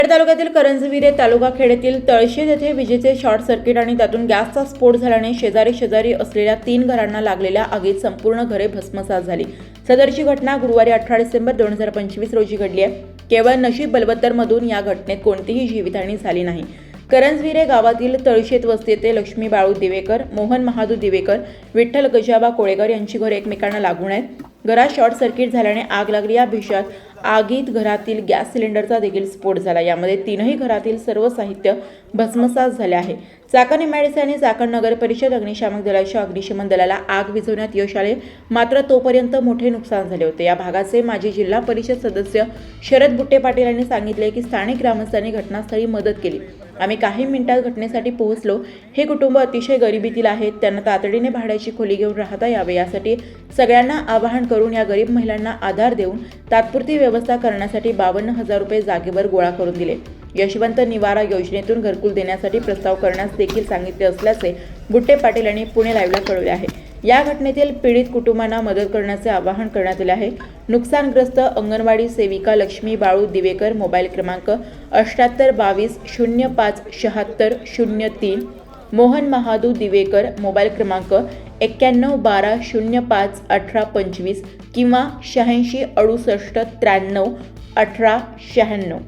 खेड तालुक्यातील करंजविरे तालुका खेड येथील तळशेत येथे विजेचे शॉर्ट सर्किट आणि त्यातून गॅसचा स्फोट झाल्याने शेजारी असलेल्या 3 घरांना लागलेल्या आगीत संपूर्ण घरे भस्मसात झाली। सदरची घटना गुरुवारी 18 डिसेंबर 2025 रोजी घडली आहे। केवळ नशीब बलवत्तरमधून या घटनेत कोणतीही जीवितहानी झाली नाही। करंजविरे गावातील तळशेत वस्ती येथे लक्ष्मी बाळू दिवेकर, मोहन महादू दिवेकर, विठ्ठल गजाबा कोळेकर यांची घरे एकमेकांना लागून आहेत। घरात शॉर्ट सर्किट झाल्याने आग लागली। या भीषण आगीत घरातील गॅस सिलेंडरचा देखील स्फोट झाला। यामध्ये 3ही घरातील सर्व साहित्य भस्मसात झाले आहे। चाकण एमआयडीसी आणि चाकण नगर परिषद अग्निशामक दलाच्या अग्निशमन दलाला आग विझवण्यात यश आले, मात्र तोपर्यंत मोठे नुकसान झाले होते। या भागाचे माजी जिल्हा परिषद सदस्य शरद बुट्टे पाटील यांनी सांगितले की स्थानिक ग्रामस्थांनी घटनास्थळी मदत केली। आम्ही काही मिनिटात घटनेसाठी पोहोचलो। हे कुटुंब अतिशय गरिबीतील आहेत, त्यांना तातडीने भाड्याची खोली घेऊन राहता यावे यासाठी सगळ्यांना आवाहन करून या गरीब महिलांना आधार देऊन तात्पुरती व्यवस्था करण्यासाठी 52,000 रुपये जागेवर गोळा करून दिले। यशवंत निवारा योजनेतून घरकुल देण्यासाठी प्रस्ताव करण्यास देखील सांगितले असल्याचे बुट्टे पाटील यांनी पुणे लाईव्हला कळवले आहे। या घटनेतील पीडित कुटुंबांना मदत करण्याचे आवाहन करण्यात आले आहे। नुकसानग्रस्त अंगणवाडी सेविका लक्ष्मी बाळू दिवेकर मोबाईल क्रमांक 7822057603, मोहन महादू दिवेकर मोबाईल क्रमांक 9112051825 किंवा 8668931896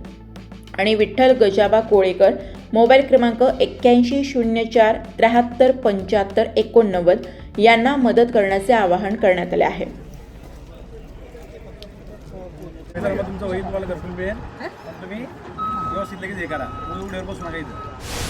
आणि विठ्ठल गजाबा कोळेकर मोबाईल क्रमांक 8104737589 यांना मदत करण्याचे आवाहन करण्यात आले आहे। तुमचं होईल, तुम्हाला घरकुल मिळेल, तुम्ही व्यवस्थित लगेच हे करा, उड्यावर बसू नका इथं।